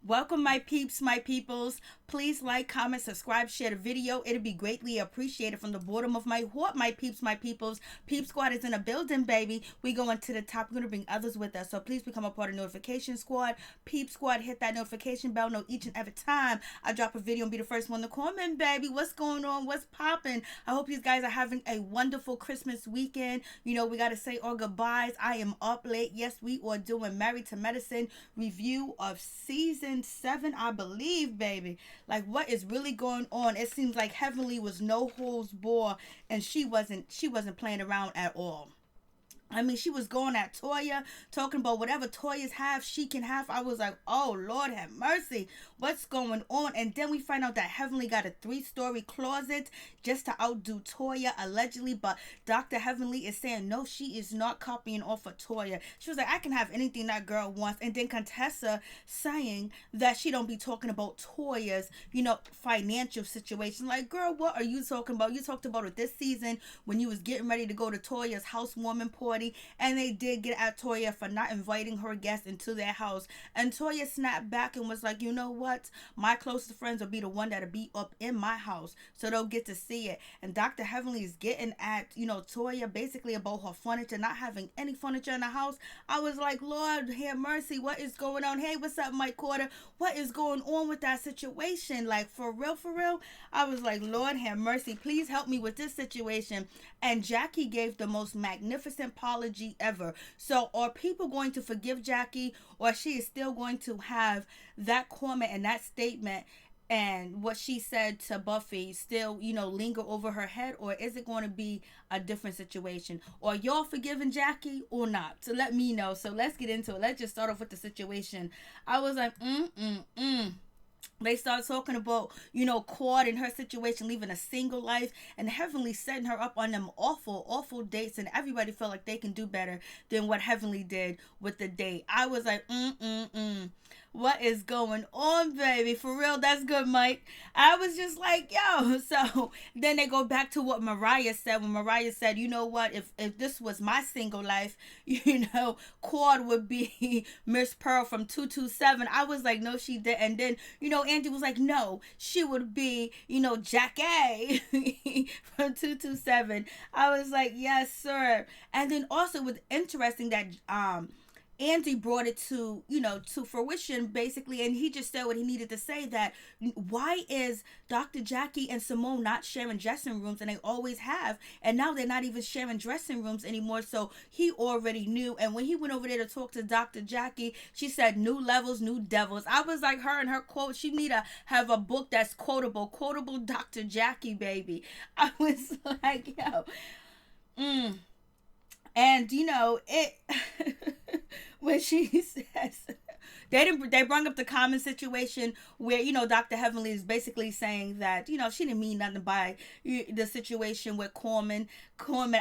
Welcome, my peeps, my peoples. Please like, comment, subscribe, share the video. It'll be greatly appreciated from the bottom of my heart, my peeps, my peoples. Peep Squad is in a building, baby. We going to the top. We're going to bring others with us. So please become a part of Notification Squad. Peep Squad, hit that notification bell. Know each and every time I drop a video and be the first one to comment, baby. What's going on? What's popping? I hope you guys are having a wonderful Christmas weekend. You know, we got to say our goodbyes. I am up late. Yes, we are doing Married to Medicine review of season 7, I believe, baby. Like, what is really going on? It seems like Heavenly was no holds barred, and she wasn't playing around at all. I mean, she was going at Toya, talking about whatever Toya's have, she can have. I was like, oh, Lord have mercy. What's going on? And then we find out that Heavenly got a 3-story closet just to outdo Toya, allegedly. But Dr. Heavenly is saying, no, she is not copying off of Toya. She was like, I can have anything that girl wants. And then Contessa saying that she don't be talking about Toya's, financial situation. Like, girl, what are you talking about? You talked about it this season when you was getting ready to go to Toya's housewarming party. And they did get at Toya for not inviting her guests into their house. And Toya snapped back and was like, you know what? My closest friends will be the one that'll be up in my house. So they'll get to see it. And Dr. Heavenly is getting at, Toya basically about her furniture, not having any furniture in the house. I was like, Lord, have mercy. What is going on? Hey, what's up, Mike Carter? What is going on with that situation? Like, for real, for real? I was like, Lord, have mercy. Please help me with this situation. And Jackie gave the most magnificent apology ever. So are people going to forgive Jackie, or she is still going to have that comment and that statement and what she said to Buffy still, linger over her head? Or is it going to be a different situation? Or y'all forgiving Jackie or not? So let me know. So let's get into it. Let's just start off with the situation. I was like, They start talking about, Claude and her situation, living a single life, and Heavenly setting her up on them awful, awful dates, and everybody felt like they can do better than what Heavenly did with the date. I was like, what is going on, baby? For real, that's good, Mike. I was just like, yo. So then they go back to what Mariah said, when Mariah said, you know what, if this was my single life, Claude would be Miss Pearl from 227. I was like, no, she did. And then, Andy was like, no, she would be, Jackie from 227. I was like, yes, sir. And then also it was interesting that Andy brought it to fruition, basically, and he just said what he needed to say, that why is Dr. Jackie and Simone not sharing dressing rooms, and they always have, and now they're not even sharing dressing rooms anymore. So he already knew. And when he went over there to talk to Dr. Jackie, she said, new levels, new devils. I was like, her and her quote, she need to have a book that's quotable Dr. Jackie, baby. I was like, yo. And it when she says they brought up the common situation where Dr. Heavenly is basically saying that she didn't mean nothing by the situation with Corman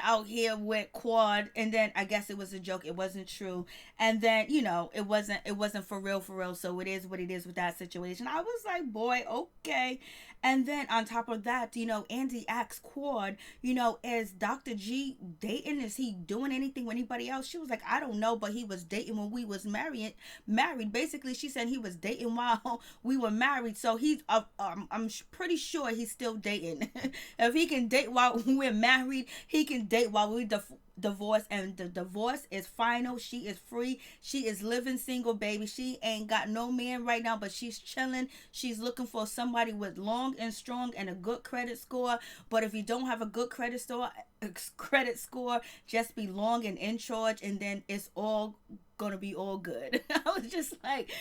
out here with Quad, and then I guess it was a joke, it wasn't true, and then it wasn't for real, so it is what it is with that situation. I was like, boy, okay. And then on top of that, Andy asked Quad, is Dr. G dating? Is he doing anything with anybody else? She was like, I don't know, but he was dating when we was married. Basically, she said he was dating while we were married. So he's, I'm pretty sure he's still dating. If he can date while we're married, he can date while we divorce, and the divorce is final. She is free. She is living single, baby. She ain't got no man right now, but she's chilling. She's looking for somebody with long and strong and a good credit score. But if you don't have a good credit score, just be long and in charge, and then it's all gonna be all good. I was like,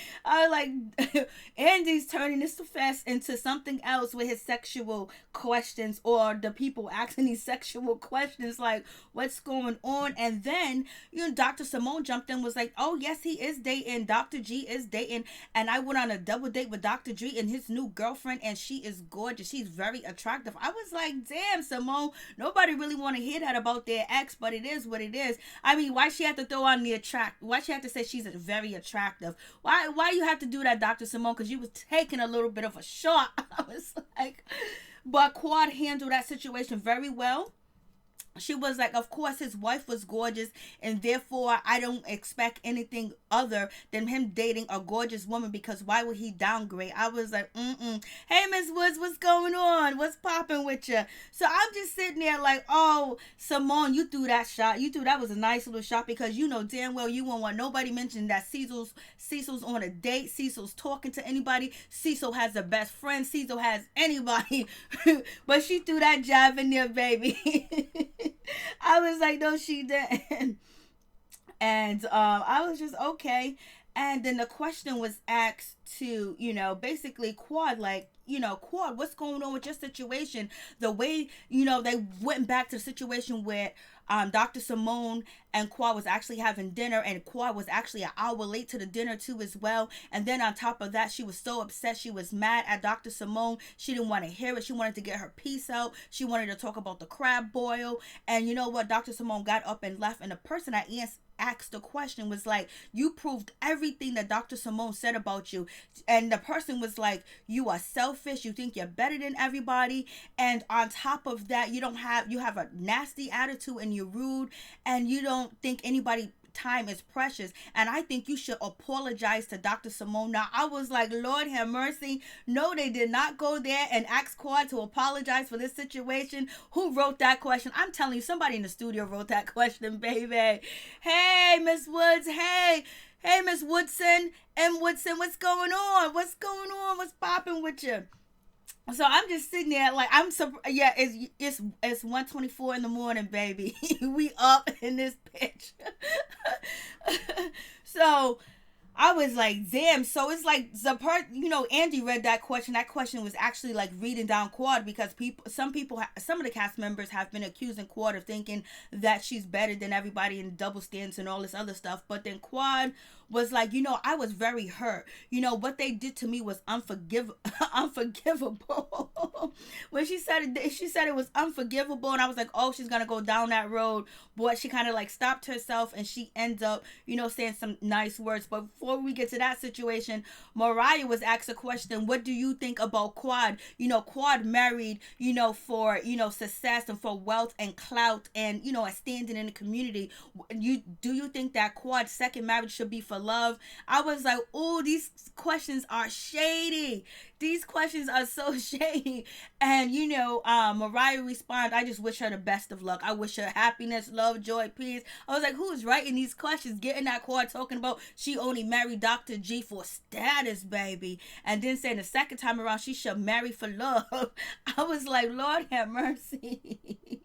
Andy's turning this fest into something else with his sexual questions, or the people asking these sexual questions, like, what's going on? And then Dr. Simone jumped in, was like, oh yes, he is dating, Dr. G is dating, and I went on a double date with Dr. G and his new girlfriend, and she is gorgeous, she's very attractive. I was like, damn, Simone, nobody really want to hear that about their ex, but it is what it is. I mean, why she have to throw on the why she have to say she's very attractive? Why you have to do that, Dr. Simone? Because you was taking a little bit of a shot. I was like, but Quad handled that situation very well. she was like, of course his wife was gorgeous, and therefore I don't expect anything other than him dating a gorgeous woman, because why would he downgrade? I was like, hey Miss Woods, what's going on? What's popping with you? So I'm just sitting there like, oh, Simone, you threw that shot. That was a nice little shot, because you know damn well you won't want nobody mentioning that Cecil's on a date, Cecil's talking to anybody, Cecil has a best friend, Cecil has anybody. But she threw that jab in there, baby. I was like, no, she didn't. And I was just okay. And then the question was asked to, basically Quad, like, Quad, what's going on with your situation? The way, they went back to the situation where Dr. Simone and Quad was actually having dinner, and Quad was actually an hour late to the dinner too as well. And then on top of that, she was so upset. She was mad at Dr. Simone. She didn't want to hear it. She wanted to get her piece out. She wanted to talk about the crab boil. And you know what? Dr. Simone got up and left, and the person that asked the question was like, you proved everything that Dr. Simone said about you. And the person was like, you are selfish, you think you're better than everybody, and on top of that, you have a nasty attitude, and you're rude, and you don't think anybody time is precious, and I think you should apologize to Dr. Simone. Now I was like, Lord have mercy. No, they did not go there and ask Quad to apologize for this situation. Who wrote that question? I'm telling you, somebody in the studio wrote that question, baby. Hey Miss Woods, hey Miss Woodson, Woodson, what's going on? What's popping with you? So I'm just sitting there like, it's 1:24 in the morning, baby. We up in this bitch. So I was like, damn. So it's like Andy read that question. That question was actually like reading down Quad, because some of the cast members have been accusing Quad of thinking that she's better than everybody and double standards and all this other stuff. But then Quad was like, I was very hurt. What they did to me was unforgivable. When she said it was unforgivable, and I was like, oh, she's gonna go down that road. But she kind of like stopped herself, and she ends up, saying some nice words. But before we get to that situation, Mariah was asked a question: what do you think about Quad? Quad married, for success and for wealth and clout and a standing in the community. Do you think that Quad's second marriage should be for love? I was like, oh, these questions are shady. These questions are so shady. And Mariah responded, I just wish her the best of luck. I wish her happiness, love, joy, peace. I was like, who's writing these questions? Getting that Quad talking about she only married Dr. G for status, baby. And then saying the second time around she should marry for love. I was like, Lord have mercy.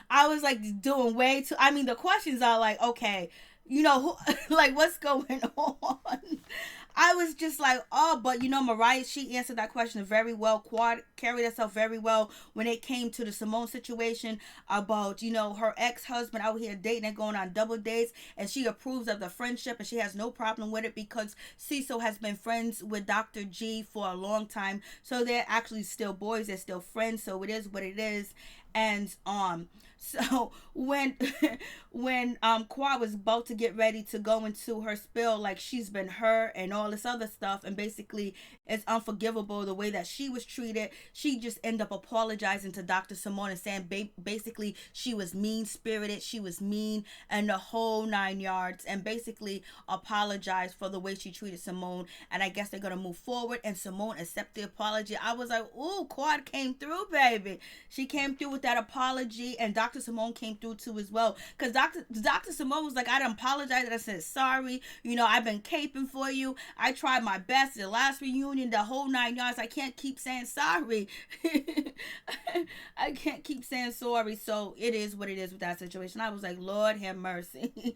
I was like doing way too, the questions are like, okay, like what's going on? I was just like, oh, but Mariah, she answered that question very well. Quad carried herself very well when it came to the Simone situation about, her ex-husband out here dating and going on double dates, and she approves of the friendship, and she has no problem with it because Cecil has been friends with Dr. G for a long time. So they're actually still boys, they're still friends, so it is what it is. And so when Quad was about to get ready to go into her spill, like she's been hurt and all this other stuff, and basically it's unforgivable the way that she was treated, she just ended up apologizing to Dr. Simone and saying basically she was mean-spirited, she was mean, and the whole 9 yards, and basically apologized for the way she treated Simone. And I guess they're gonna move forward, and Simone accepted the apology. I was like, ooh, Quad came through, baby. She came through with that apology, and Dr. Simone came through too as well, because Dr. Simone was like, I didn't apologize, I said sorry, I've been caping for you, I tried my best, the last reunion, the whole 9 yards, I can't keep saying sorry. I can't keep saying sorry. So it is what it is with that situation. I was like, Lord have mercy.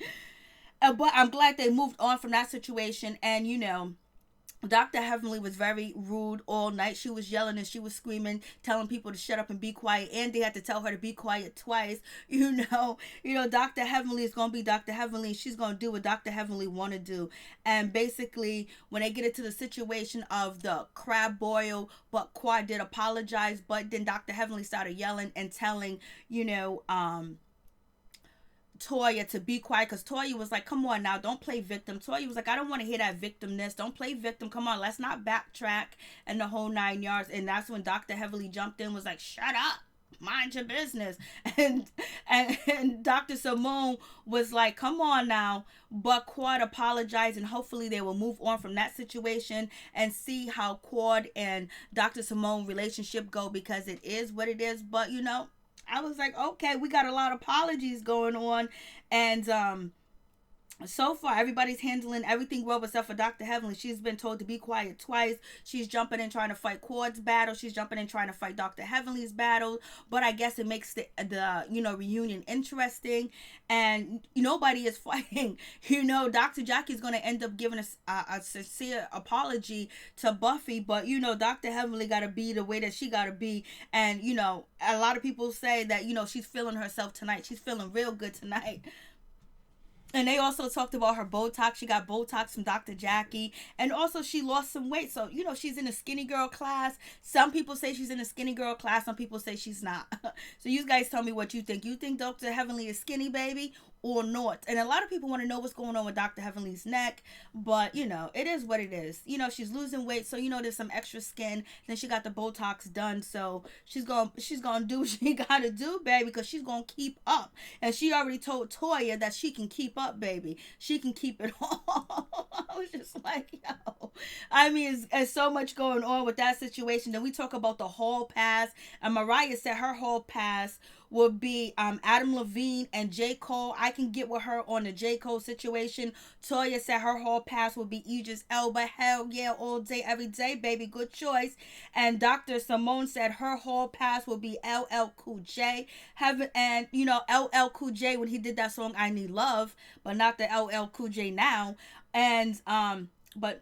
But I'm glad they moved on from that situation. And Dr. Heavenly was very rude all night. She was yelling and she was screaming, telling people to shut up and be quiet. And they had to tell her to be quiet twice. Dr. Heavenly is going to be Dr. Heavenly. She's going to do what Dr. Heavenly want to do. And basically, when they get into the situation of the crab boil, but Quad did apologize. But then Dr. Heavenly started yelling and telling, Toya to be quiet, because Toya was like, come on now, don't play victim. Toya was like, I don't want to hear that victimness, don't play victim, come on, let's not backtrack, and the whole 9 yards. And that's when Dr. Heavily jumped in, was like, shut up, mind your business. And Dr. Simone was like, come on now. But Quad apologized, and hopefully they will move on from that situation and see how Quad and Dr. Simone relationship go, because it is what it is. But I was like, okay, we got a lot of apologies going on. And so far everybody's handling everything well except for Dr. Heavenly. She's been told to be quiet twice. She's jumping in trying to fight Quad's battle. She's jumping in trying to fight Dr. Heavenly's battle. But I guess it makes the reunion interesting. And nobody is fighting. Dr. Jackie's going to end up giving a sincere apology to Buffy. But Dr. Heavenly got to be the way that she got to be. And a lot of people say that she's feeling herself tonight. She's feeling real good tonight. And they also talked about her Botox. She got Botox from Dr. Jackie. And also she lost some weight. So, she's in a skinny girl class. Some people say she's in a skinny girl class. Some people say she's not. So you guys tell me what you think. You think Dr. Heavenly is skinny, baby? Or not? And a lot of people want to know what's going on with Dr. Heavenly's neck. But, it is what it is. She's losing weight. So, there's some extra skin. Then she got the Botox done. So she's going to do what she got to do, baby. Because she's going to keep up. And she already told Toya that she can keep up, baby. She can keep it all. I was just like, yo. I mean, it's so much going on with that situation. Then we talk about the hall pass. And Mariah said her hall pass would be Adam Levine and J. Cole. I can get with her on the J. Cole situation. Toya said her hall pass would be Idris Elba. Hell yeah, all day, every day, baby. Good choice. And Dr. Simone said her hall pass will be LL Cool J. And LL Cool J when he did that song I Need Love, but not the LL Cool J now. And but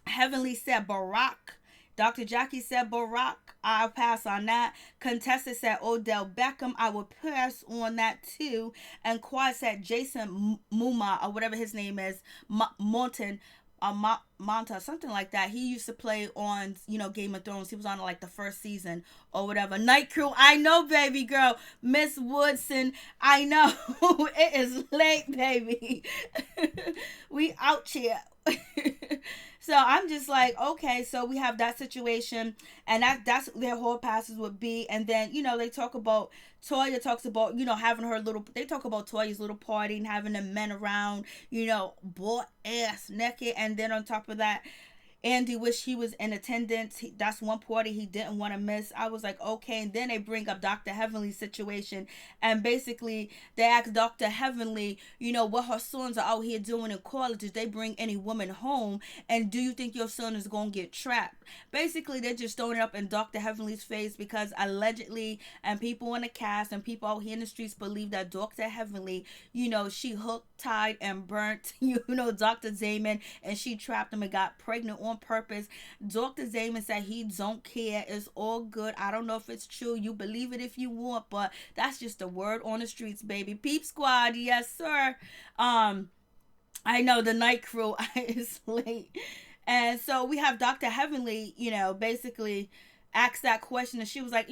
Heavenly said Barack. Dr. Jackie said Barack. I'll pass on that. Contessa said Odell Beckham. I will pass on that too. And Quad said Jason Muma, or whatever his name is, Monta, something like that. He used to play on, Game of Thrones. He was on like the first season or whatever. Night Crew, I know, baby girl. Miss Woodson, I know. It is late, baby. We out here. So I'm just like, okay, so we have that situation, and that's their hall passes would be. And then they talk about, Toya talks about having her little, they talk about Toya's little party and having the men around, butt ass naked. And then on top of that, Andy wished he was in attendance. That's one party he didn't want to miss. I was like, okay. And then they bring up Dr. Heavenly's situation. And basically, they ask Dr. Heavenly, what her sons are out here doing in college. Did they bring any woman home? And do you think your son is going to get trapped? Basically, they're just throwing it up in Dr. Heavenly's face, because allegedly, and people in the cast and people out here in the streets believe that Dr. Heavenly, she hooked, tied, and burnt, Dr. Zaman, and she trapped him and got pregnant on purpose. Dr. Zaman said he don't care. It's all good. I don't know if it's true. You believe it if you want, but that's just the word on the streets, baby. Peep Squad, yes sir. I know the Night Crew is late. And so we have Dr. Heavenly, basically asked that question, and she was like,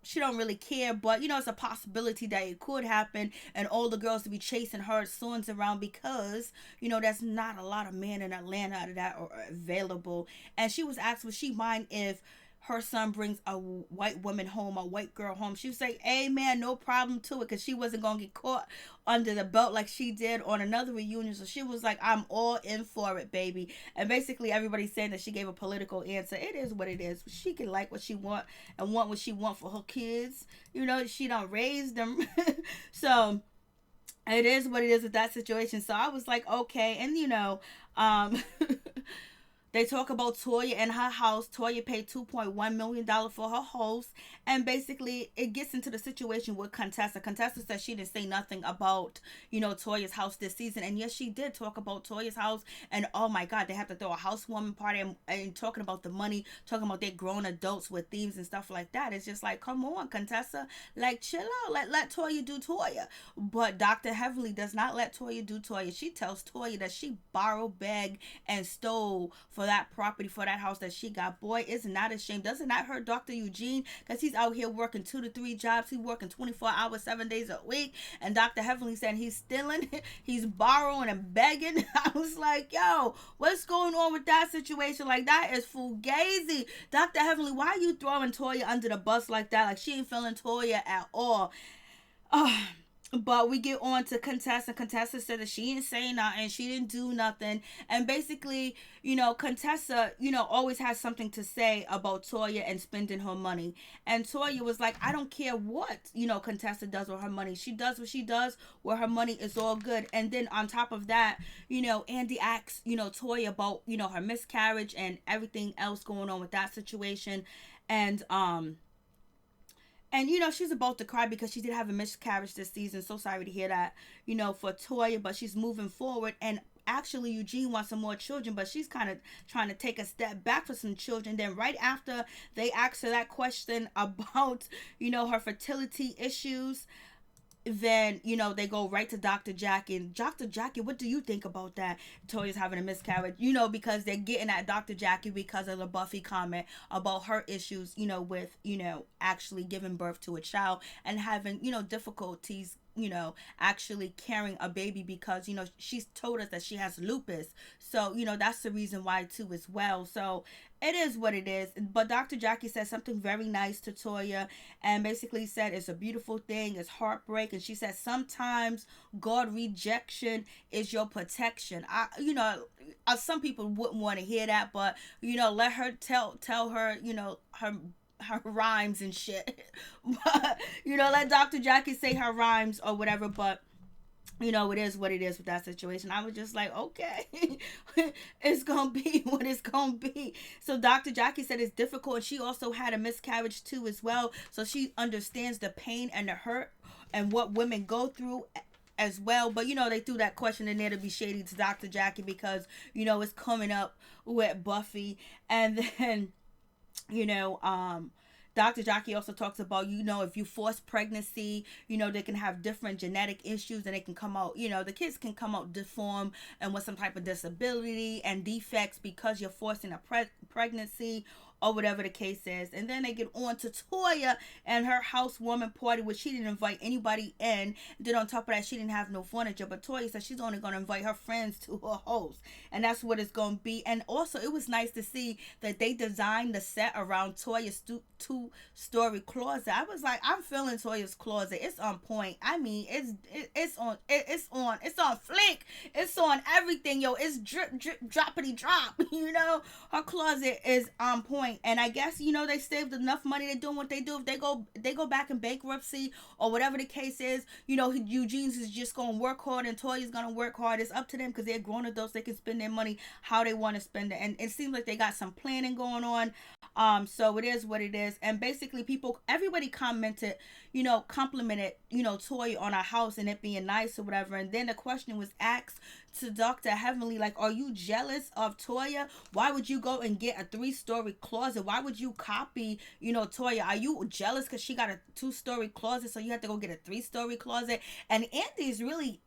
she don't really care, but it's a possibility that it could happen, and all the girls to be chasing her sons around, because there's not a lot of men in Atlanta that are available. And she was asked, would she mind if her son brings a white woman home, a white girl home? She was like, hey man, no problem to it, because she wasn't gonna get caught under the belt like she did on another reunion. So she was like, I'm all in for it, baby. And basically everybody's saying that she gave a political answer. It is what it is. She can like what she want and want what she want for her kids. She don't raise them. So it is what it is with that situation. So I was like, okay. And they talk about Toya and her house. Toya paid $2.1 million for her house. And basically, it gets into the situation with Contessa. Contessa said she didn't say nothing about, Toya's house this season. And yes, she did talk about Toya's house. And oh my God, they have to throw a housewarming party and talking about the money, talking about they grown adults with themes and stuff like that. It's just like, come on, Contessa. Like, chill out. Let Toya do Toya. But Dr. Heavenly does not let Toya do Toya. She tells Toya that she borrowed, begged, and stole for that property, for that house that she got. Boy, isn't that a shame? Doesn't that hurt Dr. Eugene? Because he's out here working 2 to 3 jobs. He's working 24 hours, 7 days a week. And Dr. Heavenly said he's stealing, he's borrowing and begging. I was like, yo, what's going on with that situation? Like, that is fugazi. Dr. Heavenly, why are you throwing Toya under the bus like that? Like, she ain't feeling Toya at all. But we get on to Contessa. Contessa said that she didn't say nothing. She didn't do nothing. And basically, Contessa, always has something to say about Toya and spending her money. And Toya was like, I don't care what, Contessa does with her money. She does what she does with her money. It's all good. And then on top of that, Andy asks, Toya about, her miscarriage and everything else going on with that situation. And she's about to cry because she did have a miscarriage this season. So sorry to hear that, for Toya, but she's moving forward. And actually, Eugene wants some more children, but she's kind of trying to take a step back for some children. Then right after they ask her that question about, her fertility issues, then, they go right to Dr. Jackie. And Dr. Jackie, what do you think about that? Toya's having a miscarriage, because they're getting at Dr. Jackie because of the Buffy comment about her issues, with, actually giving birth to a child and having, difficulties, actually carrying a baby because, she's told us that she has lupus. So, that's the reason why too as well. So it is what it is. But Dr. Jackie said something very nice to Toya and basically said it's a beautiful thing. It's heartbreak. And she said sometimes God rejection is your protection. Some people wouldn't want to hear that, but, let her tell her, her rhymes and shit. But, let Dr. Jackie say her rhymes or whatever, but it is what it is with that situation. I was just like, okay, it's gonna be what it's gonna be. So Dr. Jackie said it's difficult, and she also had a miscarriage too as well, so she understands the pain and the hurt and what women go through as well. But they threw that question in there to be shady to Dr. Jackie because it's coming up with Buffy. And then Dr. Jackie also talks about, if you force pregnancy, they can have different genetic issues and they can come out, the kids can come out deformed and with some type of disability and defects because you're forcing a pregnancy or whatever the case is. And then they get on to Toya and her housewarming party, which she didn't invite anybody in. Then on top of that, she didn't have no furniture. But Toya said she's only going to invite her friends to her house. And that's what it's going to be. And also, it was nice to see that they designed the set around Toya's two-story closet. I was like, I'm feeling Toya's closet. It's on point. I mean, it's on flick. It's on everything, yo. It's drip, droppity drop. Her closet is on point. And I guess they saved enough money. They're doing what they do. If they go back in bankruptcy or whatever the case is, Eugene's is just gonna work hard and Toya's gonna work hard. It's up to them because they're grown adults. They can spend their money how they want to spend it, and it seems like they got some planning going on. So it is what it is. And basically everybody commented, complimented, Toya on our house and it being nice or whatever. And then the question was asked to Dr. Heavenly, like, are you jealous of Toya? Why would you go and get a 3-story closet? Why would you copy, Toya? Are you jealous because she got a 2-story closet, so you have to go get a 3-story closet? And Andy's really,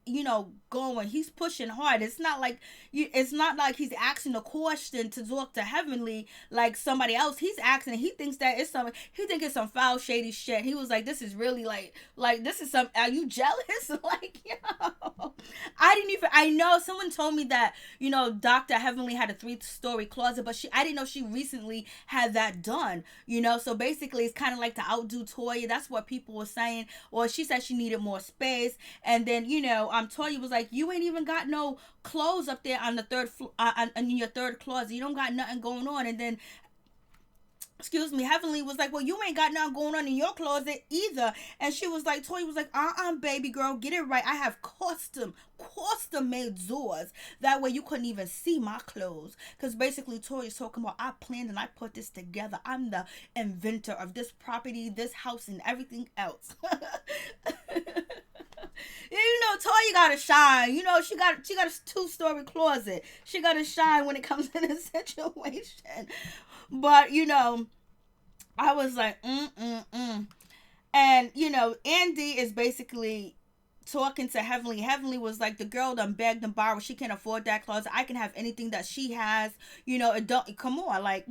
going, he's pushing hard. It's not like he's asking a question to Dr. Heavenly like somebody else. He's asking, he thinks that it's it's some foul, shady shit. He was like, this is really like this is some, are you jealous? Like, I know someone told me that, Dr. Heavenly had a 3-story closet, but I didn't know she recently had that done, so basically it's kind of like to outdo Toya. That's what people were saying. Or she said she needed more space. And then, Toya was like, you ain't even got no clothes up there on the third floor, in your third closet. You don't got nothing going on. And then Heavenly was like, well, you ain't got nothing going on in your closet either. And she was like, Toya was like, baby girl, get it right. I have custom made doors. That way you couldn't even see my clothes. Because basically Toya's talking about, I planned and I put this together. I'm the inventor of this property, this house, and everything else. Toya gotta shine. She got a 2-story closet. She gotta shine when it comes to this situation. But, I was like, And, Andy is basically, talking to Heavenly. Heavenly was like, the girl done begged and borrowed. She can't afford that closet. I can have anything that she has. It don't come on, like,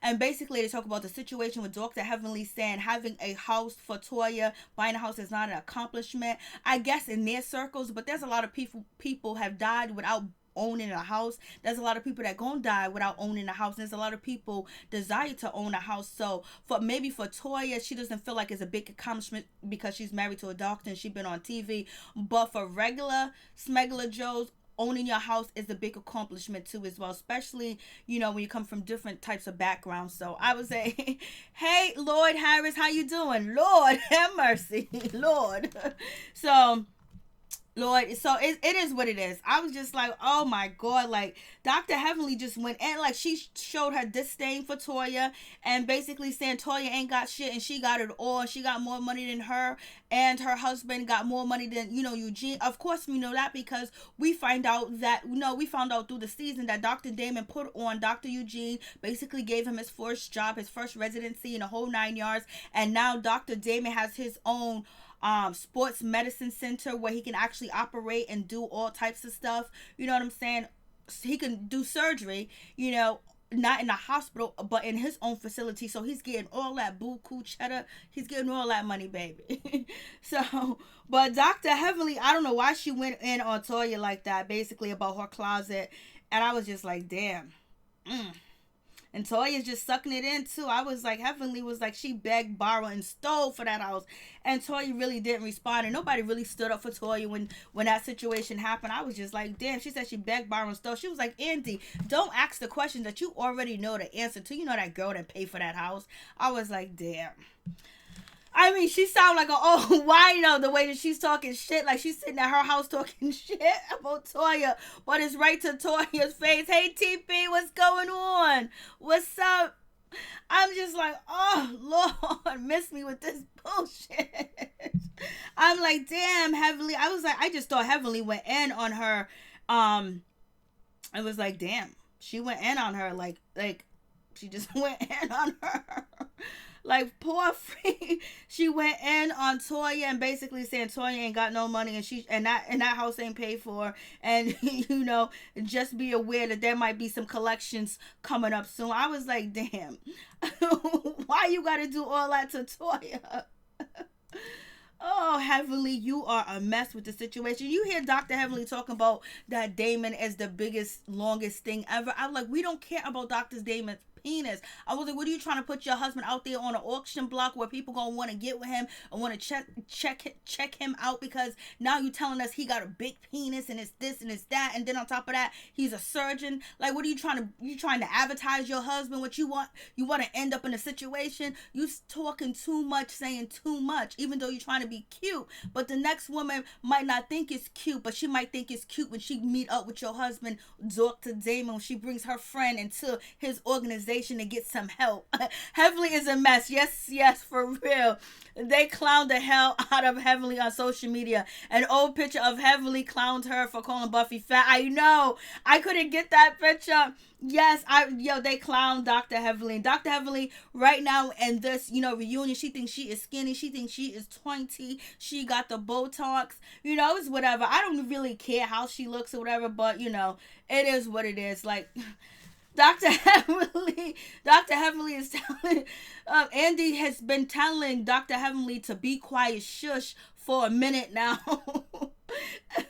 And basically, they talk about the situation with Dr. Heavenly saying having a house for Toya, buying a house is not an accomplishment. I guess in their circles, but there's a lot of people have died without owning a house. There's a lot of people that gonna die without owning a house. There's a lot of people desire to own a house. So for Toya, she doesn't feel like it's a big accomplishment because she's married to a doctor and she's been on TV. But for regular smuggler Joes, owning your house is a big accomplishment too as well, especially when you come from different types of backgrounds. So I would say, hey, Lord Harris, how you doing? Lord have mercy. Lord. So Lord, so it is what it is. I was just like, oh my God, like Dr. Heavenly just went in, like she showed her disdain for Toya and basically saying Toya ain't got shit and she got it all. She got more money than her, and her husband got more money than, Eugene. Of course we know that because we found out through the season that Dr. Damon put on Dr. Eugene, basically gave him his first job, his first residency in the whole 9 yards. And now Dr. Damon has his own sports medicine center where he can actually operate and do all types of stuff. You know what I'm saying? He can do surgery, not in the hospital, but in his own facility. So he's getting all that buku cheddar. He's getting all that money, baby. So, but Dr. Heavenly, I don't know why she went in on Toya like that, basically about her closet. And I was just like, damn. And Toya's just sucking it in too. I was like, Heavenly was like, she begged, borrowed, and stole for that house. And Toya really didn't respond. And nobody really stood up for Toya when that situation happened. I was just like, damn. She said she begged, borrowed, and stole. She was like, Andy, don't ask the question that you already know the answer to. You know that girl that paid for that house. I was like, damn. I mean, she sound like an old wino the way that she's talking shit. Like she's sitting at her house talking shit about Toya. But it's right to Toya's face. Hey, TP, what's going on? What's up? I'm just like, oh, Lord, miss me with this bullshit. I'm like, damn, Heavenly. I was like, I just thought Heavenly went in on her. I was like, damn. She went in on her. Like, she just went in on her. Like, poor free, she went in on Toya and basically saying Toya ain't got no money and that house ain't paid for. And, just be aware that there might be some collections coming up soon. I was like, damn, why you got to do all that to Toya? Oh, Heavenly, you are a mess with the situation. You hear Dr. Heavenly talking about that Damon is the biggest, longest thing ever. I'm like, we don't care about Dr. Damon's penis. I was like, what are you trying to put your husband out there on an auction block where people gonna want to get with him and want to check him out because now you telling us he got a big penis and it's this and it's that, and then on top of that he's a surgeon. Like, what are you trying to advertise your husband? What you want to end up in a situation? You talking too much, saying too much, even though you're trying to be cute, but the next woman might not think it's cute, but she might think it's cute when she meet up with your husband, Dr. Damon, when she brings her friend into his organization to get some help. Heavenly is a mess. Yes, for real. They clowned the hell out of Heavenly on social media. An old picture of Heavenly clowned her for calling Buffy fat. I know. I couldn't get that picture. Yes, they clown Dr. Heavenly. Dr. Heavenly right now in this, reunion, she thinks she is skinny. She thinks she is 20. She got the Botox. It's whatever. I don't really care how she looks or whatever, but it is what it is. Like, Dr. Heavenly is telling, Andy has been telling Dr. Heavenly to be quiet, shush, for a minute now.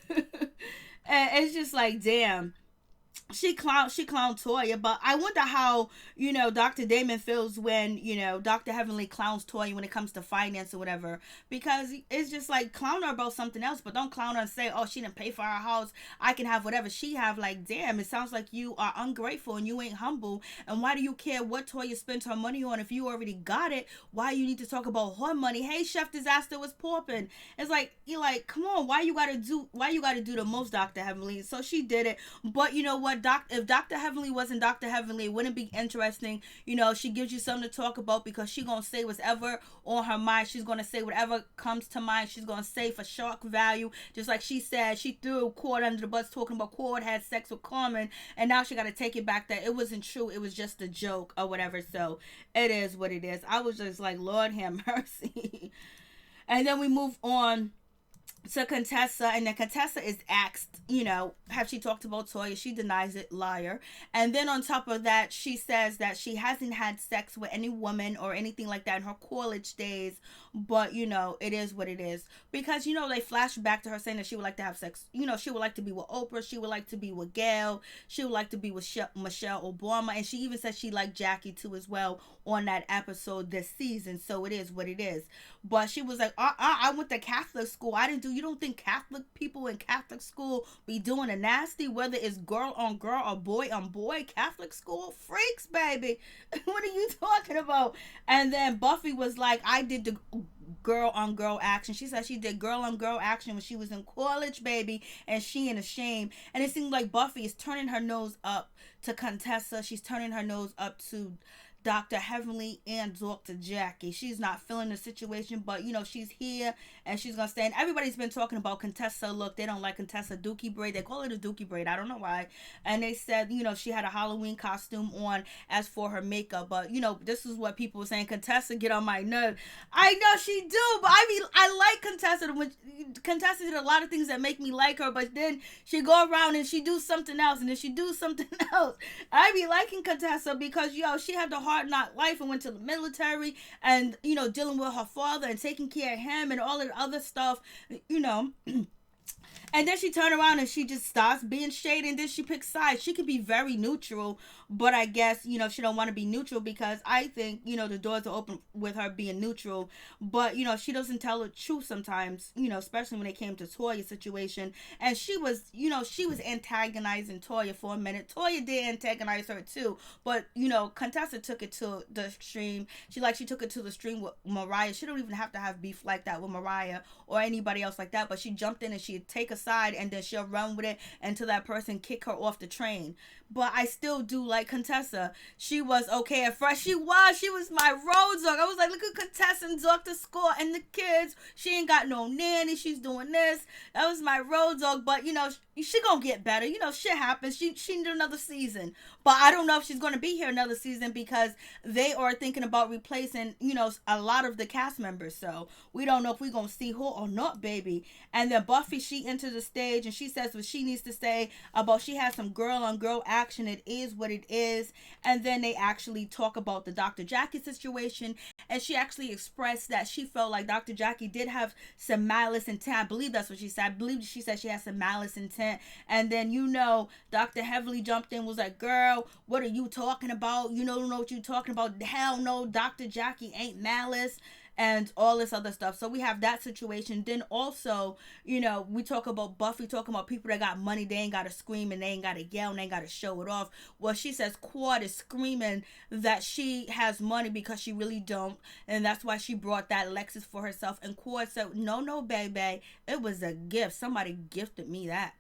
And it's just like, damn. She clowned Toya, but I wonder how, Dr. Damon feels when, Dr. Heavenly clowns Toya when it comes to finance or whatever, because it's just like, clown her about something else, but don't clown her and say, oh, she didn't pay for our house, I can have whatever she have. Like, damn, it sounds like you are ungrateful and you ain't humble, and why do you care what Toya spends her money on if you already got it? Why you need to talk about her money? Hey, Chef Disaster was popping. It's like, you're like, come on, why you gotta do the most, Dr. Heavenly? So she did it, but you know what? If Dr. Heavenly wasn't Dr. Heavenly, it wouldn't be interesting. She gives you something to talk about because she's going to say whatever on her mind. She's going to say whatever comes to mind. She's going to say for shock value. Just like she said, she threw Cord under the bus talking about Cord had sex with Carmen, and now she got to take it back that it wasn't true. It was just a joke or whatever. So it is what it is. I was just like, Lord have mercy. And then we move on to Contessa, and then Contessa is asked, have she talked about Toya? She denies it, liar. And then on top of that, she says that she hasn't had sex with any woman or anything like that in her college days, but it is what it is. Because they flash back to her saying that she would like to have sex. She would like to be with Oprah, she would like to be with Gail, she would like to be with Michelle Obama, and she even said she liked Jackie too as well on that episode this season. So it is what it is. But she was like, I went to Catholic school. I didn't do. You don't think Catholic people in Catholic school be doing a nasty, whether it's girl on girl or boy on boy? Catholic school freaks, baby. What are you talking about? And then Buffy was like, I did the girl on girl action. She said she did girl on girl action when she was in college, baby, and she ain't ashamed. And it seems like Buffy is turning her nose up to Contessa. She's turning her nose up to Dr. Heavenly and Dr. Jackie. She's not feeling the situation, but she's here and she's gonna stay. And everybody's been talking about Contessa. Look, they don't like Contessa Dookie braid. They call it a Dookie braid. I don't know why. And they said, she had a Halloween costume on as for her makeup. But this is what people were saying. Contessa get on my nerve. I know she do, but I like Contessa. When Contessa did a lot of things that make me like her, but then she go around and she do something else, and then she do something else. I be liking Contessa because she had the hard knock life and went to the military and dealing with her father and taking care of him and all that other stuff. And then she turned around and she just starts being shady, and then she picks sides. She can be very neutral, but I guess, she don't want to be neutral because I think, the doors are open with her being neutral. But, she doesn't tell the truth sometimes, especially when it came to Toya's situation. And she was antagonizing Toya for a minute. Toya did antagonize her too, but, Contessa took it to the extreme. She took it to the extreme with Mariah. She don't even have to have beef like that with Mariah or anybody else like that, but she jumped in and she'd take a side and then she'll run with it until that person kick her off the train. But I still do like Contessa. She was okay at first. She was my road dog. I was like, look at Contessa and Dr. Score and the kids. She ain't got no nanny. She's doing this. That was my road dog. But she gonna get better. Shit happens. She need another season. But I don't know if she's gonna be here another season because they are thinking about replacing, a lot of the cast members. So we don't know if we're gonna see her or not, baby. And then Buffy, she enters the stage and she says what she needs to say about she has some girl on girl action. It is what it is. And then they actually talk about the Dr. Jackie situation, and she actually expressed that she felt like Dr. Jackie did have some malice intent. I believe that's what she said. I believe she said she had some malice intent. And then Dr. Heavily jumped in, was like, girl, what are you talking about? You don't know what you're talking about. Hell no, Dr. Jackie ain't malice. And all this other stuff. So we have that situation. Then also, we talk about Buffy talking about people that got money. They ain't got to scream and they ain't got to yell and they ain't got to show it off. Well, she says Quad is screaming that she has money because she really don't. And that's why she brought that Lexus for herself. And Quad said, no, baby. It was a gift. Somebody gifted me that.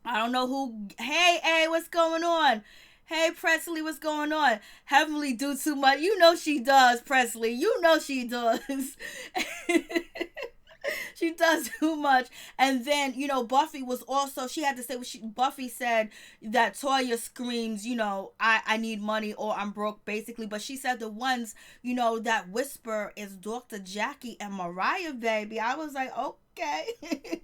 I don't know who. Hey, what's going on? Hey, Presley, what's going on? Heavenly do too much. She does, Presley. She does. She does too much. And then, Buffy was also, she had to say Buffy said that Toya screams, I need money or I'm broke, basically. But she said the ones, that whisper is Dr. Jackie and Mariah, baby. I was like, okay.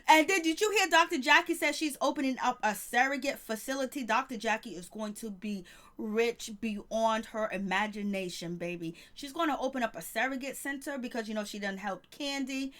And then did you hear Dr. Jackie said she's opening up a surrogate facility? Dr. Jackie is going to be rich beyond her imagination, baby. She's going to open up a surrogate center because she done helped Candy,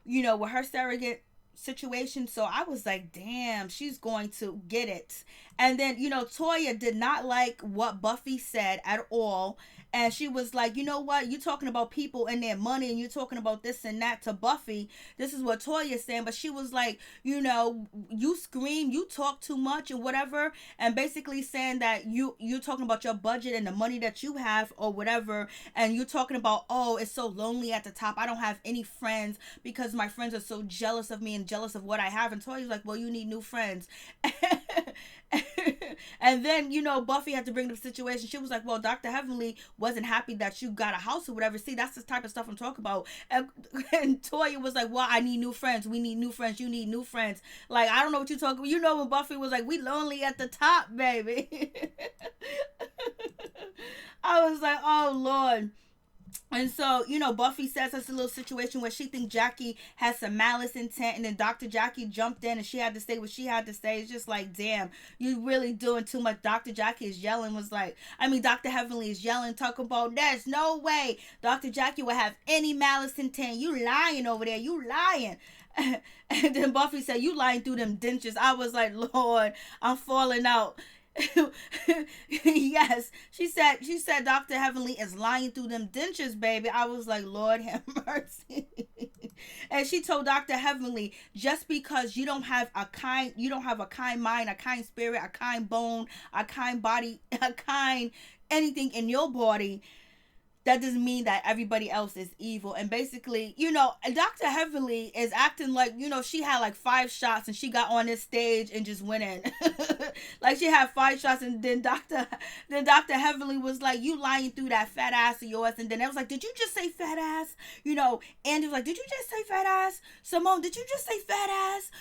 with her surrogate situation. So I was like, damn, she's going to get it. And then Toya did not like what Buffy said at all. And she was like, you know what? You're talking about people and their money and you're talking about this and that to Buffy. This is what Toya's saying. But she was like, you scream, you talk too much or whatever. And basically saying that you're talking about your budget and the money that you have or whatever. And you're talking about, oh, it's so lonely at the top. I don't have any friends because my friends are so jealous of me and jealous of what I have. And Toya's like, well, you need new friends. And then, Buffy had to bring the situation. She was like, well, Dr. Heavenly wasn't happy that you got a house or whatever. See, that's the type of stuff I'm talking about. And Toya was like, well, I need new friends. We need new friends. You need new friends. Like, I don't know what you're talking about. When Buffy was like, we lonely at the top, baby. I was like, oh, Lord. And so, Buffy says it's a little situation where she thinks Jackie has some malice intent, and then Dr. Jackie jumped in and she had to say what she had to say. It's just like, damn, you really doing too much. Dr. Jackie is yelling, Dr. Heavenly is yelling, talking about, there's no way Dr. Jackie would have any malice intent. You lying over there. You lying. And then Buffy said, you lying through them dentures. I was like, Lord, I'm falling out. Yes, she said Dr. Heavenly is lying through them dentures, baby. I was like, Lord have mercy. And she told Dr. Heavenly, just because you don't have a kind mind, a kind spirit, a kind bone, a kind body, a kind anything in your body, that doesn't mean that everybody else is evil. And basically, Dr. Heavenly is acting like, she had like 5 shots and she got on this stage and just went in. Like she had 5 shots, and then Dr. Heavenly was like, you lying through that fat ass of yours. And then I was like, did you just say fat ass? Andy was like, did you just say fat ass? Simone, did you just say fat ass?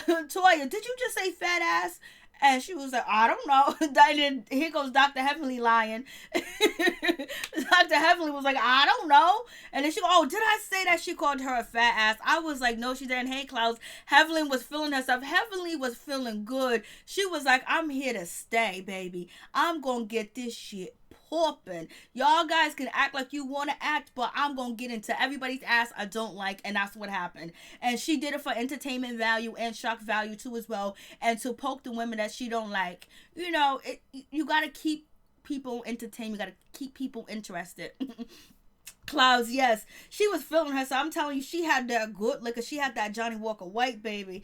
Toya, did you just say fat ass? And she was like, I don't know. Then here goes Dr. Heavenly lying. Dr. Heavenly was like, I don't know. And then she goes, oh, did I say that she called her a fat ass? I was like, no, she didn't. Hey, Klaus. Heavenly was feeling herself. Heavenly was feeling good. She was like, I'm here to stay, baby. I'm going to get this shit popping. Y'all guys can act like you want to act, but I'm gonna get into everybody's ass I don't like, and that's what happened. And she did it for entertainment value and shock value too as well, and to poke the women that she don't like. You gotta keep people entertained. You gotta keep people interested. Clouds, yes, she was feeling herself. I'm telling you, she had that good liquor. She had that Johnny Walker White, baby.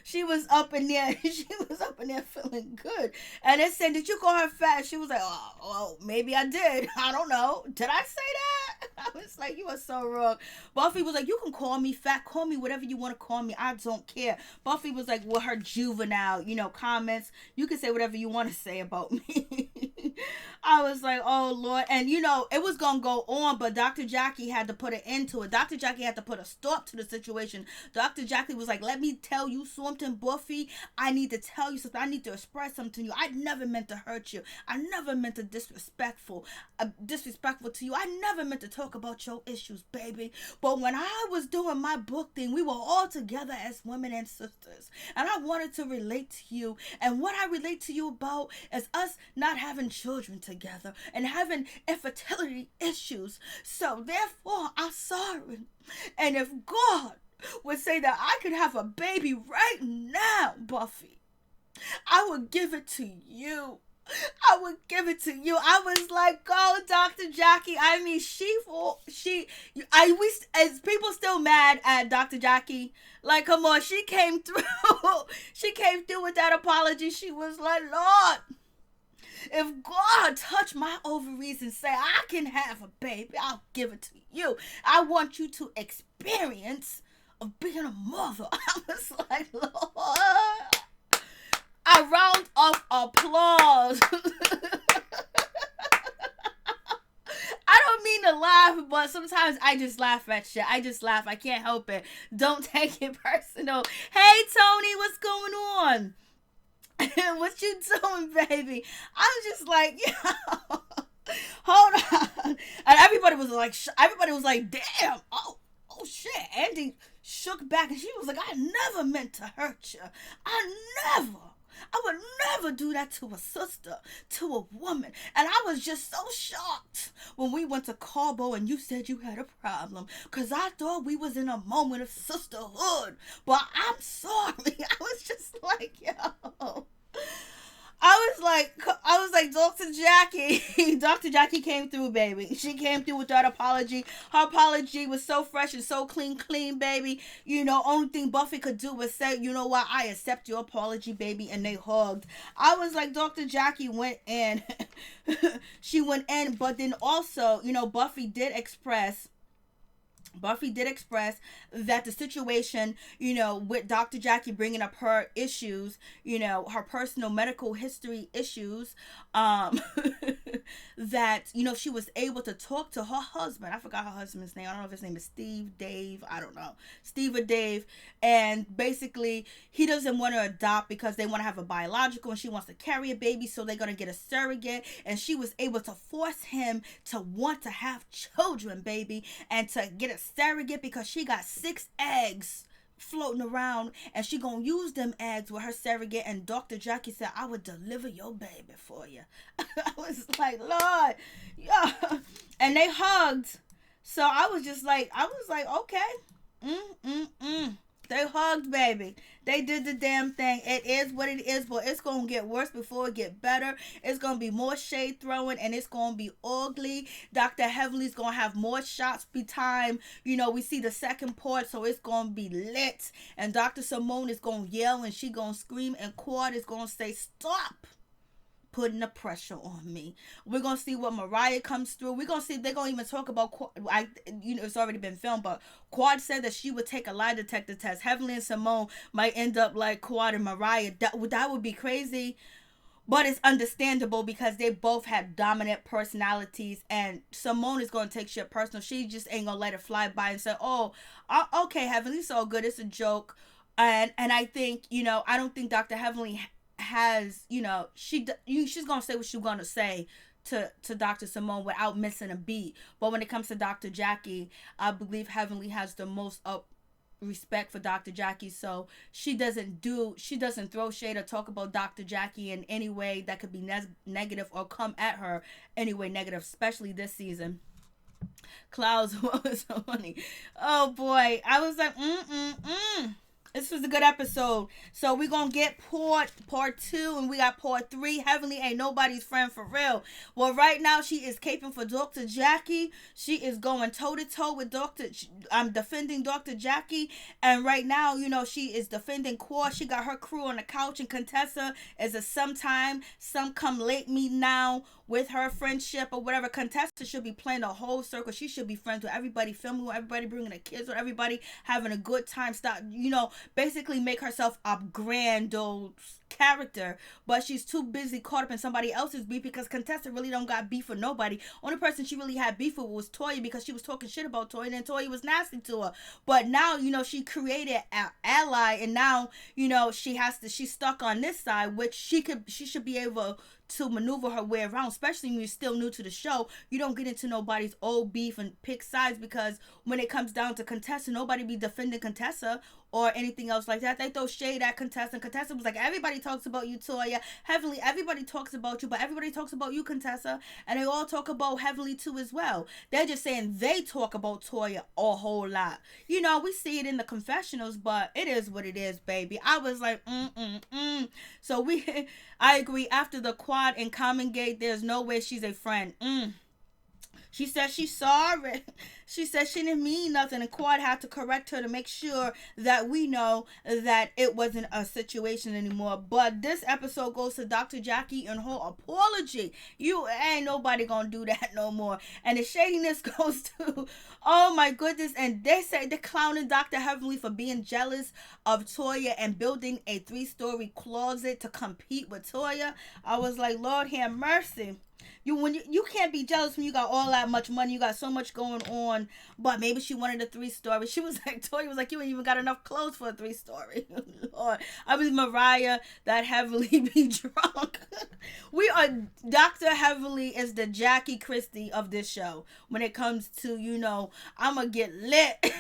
She was up in there. She was up in there feeling good. And they said, did you call her fat? She was like, oh, well, maybe I did. I don't know. Did I say that? I was like, you are so wrong. Buffy was like, you can call me fat. Call me whatever you want to call me. I don't care. Buffy was like, with her juvenile, comments, you can say whatever you want to say about me. I was like, oh, Lord. And, it was going to go on, but Dr. Jackie had to put an end to it. Dr. Jackie had to put a stop to the situation. Dr. Jackie was like, let me tell you something, Buffy. I need to tell you something. I need to express something to you. I never meant to hurt you. I never meant to disrespectful to you. I never meant to talk about your issues, baby. But when I was doing my book thing, we were all together as women and sisters. And I wanted to relate to you. And what I relate to you about is us not having children together and having infertility issues. So therefore, I'm sorry. And if God would say that I could have a baby right now, Buffy, I would give it to you. I would give it to you. I was like, go, Dr. Jackie. I mean, as people still mad at Dr. Jackie. Like, come on, she came through. She came through with that apology. She was like, Lord, if God touch my ovaries and say I can have a baby, I'll give it to you. I want you to experience of being a mother. I was like, Lord. A round of applause. I don't mean to laugh, but sometimes I just laugh at shit. I just laugh. I can't help it. Don't take it personal. Hey, Tony, what's going on? What you doing, baby? I'm just like, yo, hold on. And everybody was like, damn. Oh shit. Andy shook back and she was like, I never meant to hurt you. I would never do that to a sister, to a woman. And I was just so shocked when we went to Cabo and you said you had a problem. Because I thought we was in a moment of sisterhood. But I'm sorry. I was just like, yo. I was like, Dr. Jackie. Dr. Jackie came through, baby. She came through with that apology. Her apology was so fresh and so clean, baby. Only thing Buffy could do was say, you know what, I accept your apology, baby. And they hugged. I was like, Dr. Jackie went in. She went in, but then also, Buffy did express that the situation, with Dr. Jackie bringing up her issues, her personal medical history issues, that, you know, she was able to talk to her husband. I forgot her husband's name. I don't know if his name is Steve, Dave. I don't know. Steve or Dave. And basically, he doesn't want to adopt because they want to have a biological and she wants to carry a baby. So they're going to get a surrogate. And she was able to force him to want to have children, baby. And to get a surrogate because she got 6 eggs floating around and she gonna use them eggs with her surrogate. And Dr. Jackie said, I would deliver your baby for you. I was like, Lord, yeah. And they hugged. So I was like, okay. They hugged, baby. They did the damn thing. It is what it is, but it's going to get worse before it get better. It's going to be more shade throwing, and it's going to be ugly. Dr. Heavenly's going to have more shots be time. You know, we see the second part, so it's going to be lit. And Dr. Simone is going to yell, and she going to scream, and Quad is going to say, stop putting the pressure on me. We're going to see what Mariah comes through. We're going to see if they're going to even talk about, it's already been filmed, but Quad said that she would take a lie detector test. Heavenly and Simone might end up like Quad and Mariah. That would be crazy, but it's understandable because they both have dominant personalities, and Simone is going to take shit personal. She just ain't going to let it fly by and say, oh, okay, Heavenly's so good, it's a joke. And I think, you know, I don't think Dr. Heavenly has, you know, she's gonna say what she's gonna say to Dr. Simone without missing a beat. But when it comes to Dr. Jackie, I believe Heavenly has the most respect for Dr. Jackie, so she doesn't throw shade or talk about Dr. Jackie in any way that could be negative or come at her any way negative, especially this season. Clouds, what was so funny? Oh boy, I was like, This was a good episode. So we're going to get part 2 and we got part 3. Heavenly ain't nobody's friend for real. Well, right now she is caping for Dr. Jackie. She is going toe-to-toe with defending Dr. Jackie. And right now, you know, she is defending Quad. She got her crew on the couch, and Contessa is a some come late meeting now with her friendship or whatever. Contessa should be playing the whole circle. She should be friends with everybody, filming with everybody, bringing the kids with everybody, having a good time. Stop, you know, basically make herself a grand old character, but she's too busy caught up in somebody else's beef because Contessa really don't got beef with nobody. Only person she really had beef with was Toya because she was talking shit about Toya, and then Toya was nasty to her. But now, you know, she created an ally, and now, you know, she's stuck on this side, which she should be able to maneuver her way around, especially when you're still new to the show. You don't get into nobody's old beef and pick sides, because when it comes down to Contessa, nobody be defending Contessa or anything else like that. They throw shade at Contessa, and Contessa was like, everybody talks about you, Toya. Heavenly, everybody talks about you, but everybody talks about you, Contessa, and they all talk about Heavenly too as well. They're just saying they talk about Toya a whole lot. You know, we see it in the confessionals, but it is what it is, baby. I was like, So I agree. After the Quad and Common Gate, there's no way she's a friend. She said she's sorry. She said she didn't mean nothing, and Quad had to correct her to make sure that we know that it wasn't a situation anymore. But this episode goes to Dr. Jackie and her apology. You ain't nobody gonna do that no more. And the shadiness goes to, oh my goodness, and they say they're clowning Dr. Heavenly for being jealous of Toya and building a 3-story closet to compete with Toya. I was like, Lord have mercy. You can't be jealous when you got all that much money, you got so much going on. But maybe she wanted a 3-story. She was like, Toya was like, you ain't even got enough clothes for a 3-story. Lord, I was Mariah that Heavenly be drunk. Dr. Heavenly is the Jackie Christie of this show. When it comes to, you know, I'ma get lit.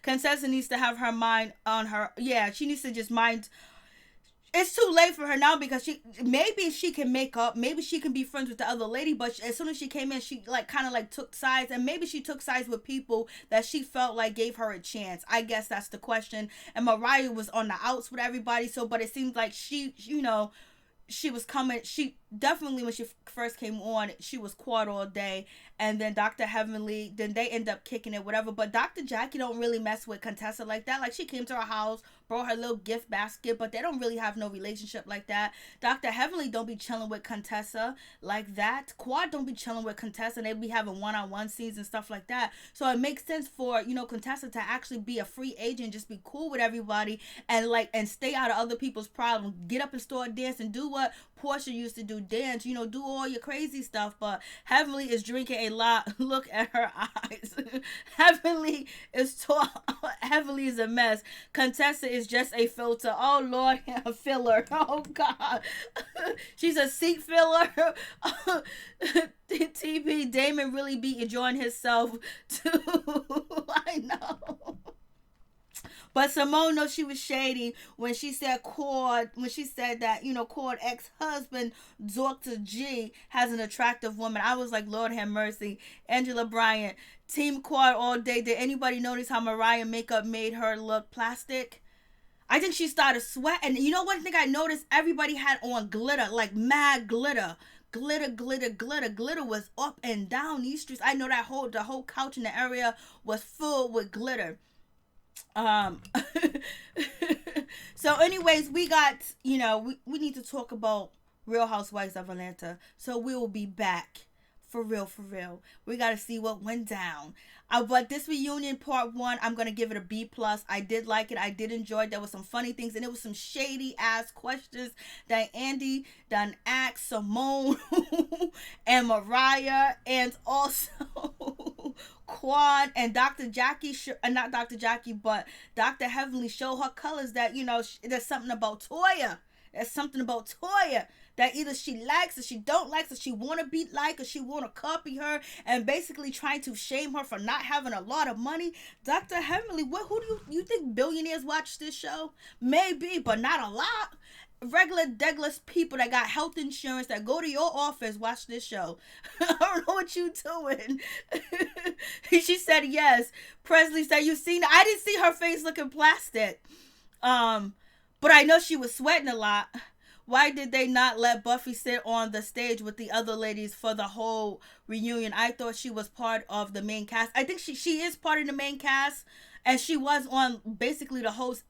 Contessa needs to have her mind on her. Yeah, she needs to just mind. It's too late for her now, because maybe she can make up, maybe she can be friends with the other lady, but as soon as she came in, she kind of took sides, and maybe she took sides with people that she felt like gave her a chance. I guess that's the question. And Mariah was on the outs with everybody, but it seems like she was coming. She definitely, when she first came on, she was Quad all day, and then Dr. Heavenly, then they end up kicking it, whatever. But Dr. Jackie don't really mess with Contessa like that. Like, she came to her house, brought her little gift basket, but they don't really have no relationship like that. Dr. Heavenly don't be chilling with Contessa like that. Quad don't be chilling with Contessa, and they be having one-on-one scenes and stuff like that. So it makes sense for, you know, Contessa to actually be a free agent, just be cool with everybody, and stay out of other people's problems. Get up and start dancing, do what Portia used to dance, do all your crazy stuff, but Heavenly is drinking a lot. Look at her eyes. Heavenly is Heavenly is a mess. Contessa is just a filter. Oh Lord, a filler. Oh God. She's a seat filler. TP Damon really be enjoying himself too. I know. But Simone knows she was shady when she said that, Cord ex-husband, Dr. G, has an attractive woman. I was like, Lord have mercy. Angela Bryant, Team Cord all day. Did anybody notice how Mariah makeup made her look plastic? I think she started sweating. You know one thing I noticed? Everybody had on glitter, like mad glitter. Glitter, glitter, glitter. Glitter was up and down these streets. I know the whole couch in the area was full with glitter. So anyways, we got, we need to talk about Real Housewives of Atlanta. So we will be back. For real. We got to see what went down. But this reunion part 1, I'm going to give it a B+. I did like it. I did enjoy it. There was some funny things. And there was some shady ass questions that Andy done asked Simone and Mariah. And also Quad and Dr. Jackie, not Dr. Jackie, but Dr. Heavenly show her colors that, there's something about Toya. There's something about Toya that either she likes or she don't like, or she want to be like, or she want to copy her, and basically trying to shame her for not having a lot of money. Dr. Heavenly, who do you think billionaires watch this show? Maybe, but not a lot. Regular Douglas people that got health insurance that go to your office watch this show. I don't know what you doing. She said yes. Presley said, you seen it? I didn't see her face looking plastic. But I know she was sweating a lot. Why did they not let Buffy sit on the stage with the other ladies for the whole reunion? I thought she was part of the main cast. I think she is part of the main cast. And she was on basically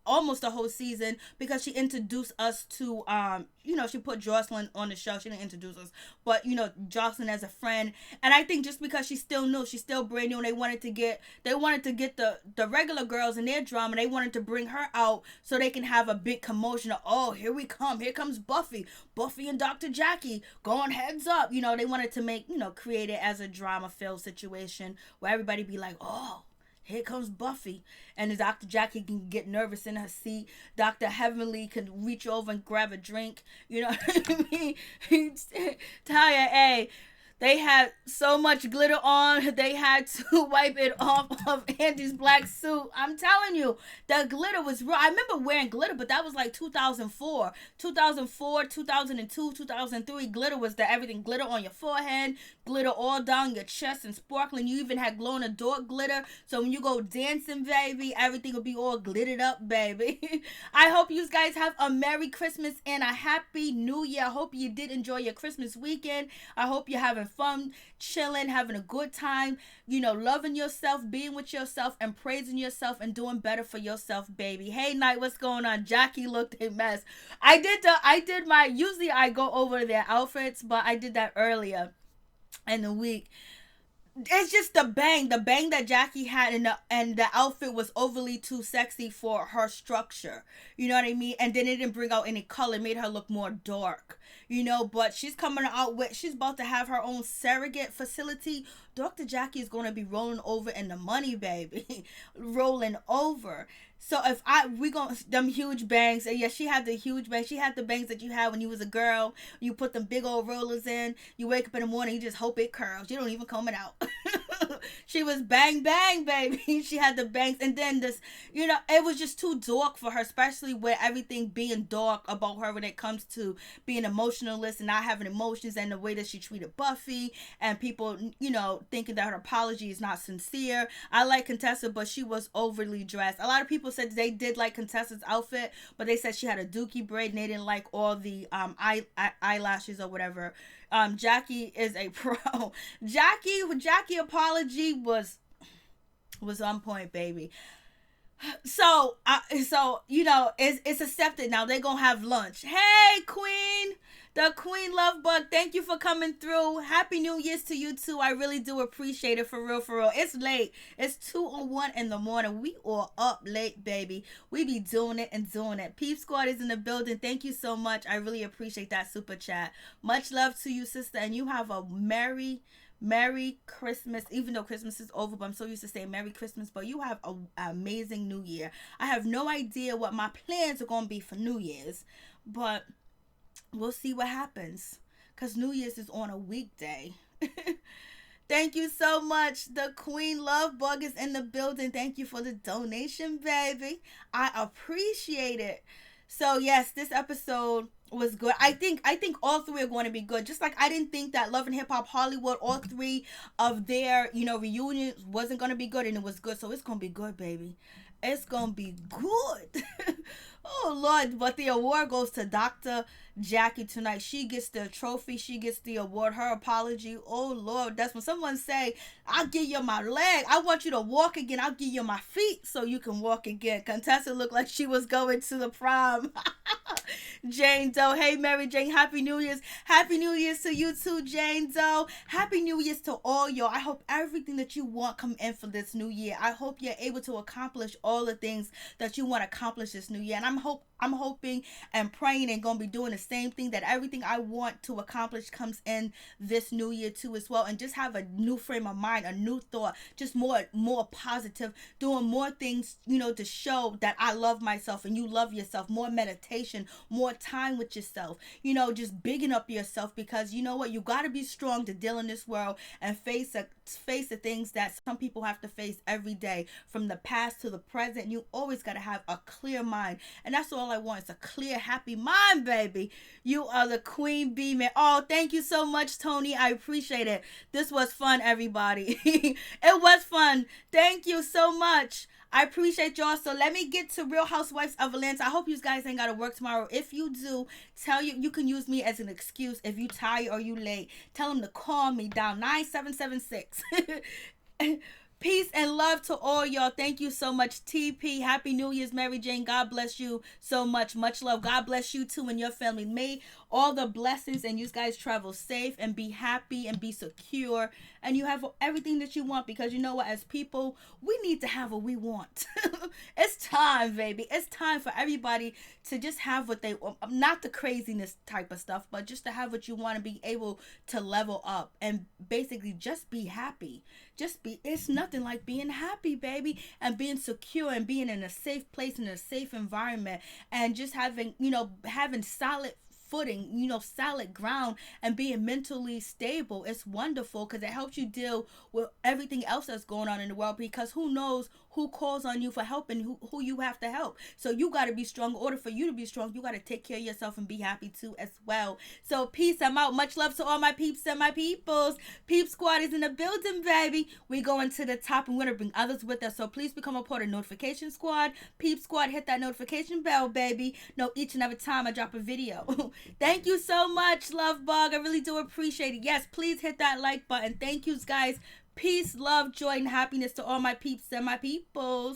almost the whole season, because she introduced us to, she put Jocelyn on the show. She didn't introduce us, but, Jocelyn as a friend. And I think just because she's still new, she's still brand new, and they wanted to get the regular girls in their drama. They wanted to bring her out so they can have a big commotion of, oh, here we come. Here comes Buffy and Dr. Jackie going heads up. They wanted to make, create it as a drama-filled situation where everybody be like, oh, here comes Buffy. And Dr. Jackie can get nervous in her seat. Dr. Heavenly can reach over and grab a drink. You know what I mean? Taya A. They had so much glitter on, they had to wipe it off of Andy's black suit. I'm telling you, the glitter was real. I remember wearing glitter, but that was like 2004. 2002, 2003, glitter was everything. Glitter on your forehead, glitter all down your chest and sparkling. You even had glow-in-the-dark glitter. So when you go dancing, baby, everything will be all glittered up, baby. I hope you guys have a Merry Christmas and a Happy New Year. I hope you did enjoy your Christmas weekend. I hope you're having fun, chilling, having a good time, loving yourself, being with yourself, and praising yourself and doing better for yourself, baby. Hey, Night, what's going on? Jackie looked a mess. Usually I go over their outfits, but I did that earlier in the week. It's just the bang that Jackie had, and the outfit was overly too sexy for her structure. You know what I mean? And then it didn't bring out any color, it made her look more dark. But she's coming out she's about to have her own surrogate facility. Dr. Jackie is going to be rolling over in the money, baby. Rolling over. So them huge bangs. And yeah, she had the huge bangs. She had the bangs that you had when you was a girl. You put them big old rollers in. You wake up in the morning, you just hope it curls. You don't even comb it out. She was bang, bang, baby. She had the bangs. And then this, it was just too dark for her, especially with everything being dark about her when it comes to being emotionalist and not having emotions, and the way that she treated Buffy, and people, thinking that her apology is not sincere. I like Contessa, but she was overly dressed. A lot of people said they did like Contessa's outfit, but they said she had a dookie braid and they didn't like all the eyelashes or whatever. Jackie is a pro. Jackie apology was on point, baby. So it's accepted now. They're gonna have lunch. Hey, Queen. The Queen Love Bug, thank you for coming through. Happy New Year's to you too. I really do appreciate it, for real, for real. It's late. It's 2:01 in the morning. We all up late, baby. We be doing it and doing it. Peep Squad is in the building. Thank you so much. I really appreciate that super chat. Much love to you, sister. And you have a Merry Christmas, even though Christmas is over, but I'm so used to saying Merry Christmas. But you have an amazing New Year. I have no idea what my plans are going to be for New Year's, but we'll see what happens, because New Year's is on a weekday. Thank you so much. The Queen Love Bug is in the building. Thank you for the donation, baby. I appreciate it. So yes, this episode was good. I think all three are going to be good. Just like I didn't think that Love and Hip Hop Hollywood, all three of their, reunions wasn't going to be good, and it was good. So it's going to be good, baby. It's going to be good. Oh, Lord. But the award goes to Dr. Jackie tonight. She gets the trophy. She gets the award. Her apology. Oh, Lord. That's when someone say, I'll give you my leg. I want you to walk again. I'll give you my feet so you can walk again. Contessa looked like she was going to the prom. Jane Doe. Hey, Mary Jane. Happy New Year's. Happy New Year's to you too, Jane Doe. Happy New Year's to all y'all. I hope everything that you want come in for this new year. I hope you're able to accomplish all the things that you want to accomplish this new year. And I'm hoping and praying and going to be doing the same thing, that everything I want to accomplish comes in this new year too as well. And just have a new frame of mind, a new thought, just more positive, doing more things, to show that I love myself and you love yourself. More meditation, more time with yourself, just bigging up yourself, because you know what, you got to be strong to deal in this world and face the things that some people have to face every day, from the past to the present. You always got to have a clear mind, and that's all I want, is a clear, happy mind, baby. You are the queen bee, man. Oh, thank you so much, Tony. I appreciate it. This was fun, everybody. It was fun. Thank you so much. I appreciate y'all. So let me get to Real Housewives of Atlanta. I hope you guys ain't got to work tomorrow. If you do, you can use me as an excuse. If you tired or you late, tell them to call me down 9776. Peace and love to all y'all. Thank you so much, TP. Happy New Year's, Mary Jane. God bless you so much. Much love. God bless you too and your family. May all the blessings and you guys travel safe and be happy and be secure, and you have everything that you want, because you know what, as people, we need to have what we want. It's time, baby. It's time for everybody to just have what they want. Not the craziness type of stuff, but just to have what you want, and be able to level up and basically just be happy. It's nothing like being happy, baby, and being secure and being in a safe place, in a safe environment, and just having solid footing, solid ground, and being mentally stable. It's wonderful, because it helps you deal with everything else that's going on in the world, because who knows who calls on you for help and who you have to help. So you got to be strong. In order for you to be strong, you got to take care of yourself and be happy too as well. So peace. I'm out. Much love to all my peeps and my peoples. Peep Squad is in the building, baby. We going to the top, and we're going to bring others with us. So please become a part of Notification Squad. Peep Squad, hit that notification bell, baby. Know each and every time I drop a video. Thank you so much, Love Bug. I really do appreciate it. Yes, please hit that like button. Thank you, guys. Peace, love, joy, and happiness to all my peeps and my peoples.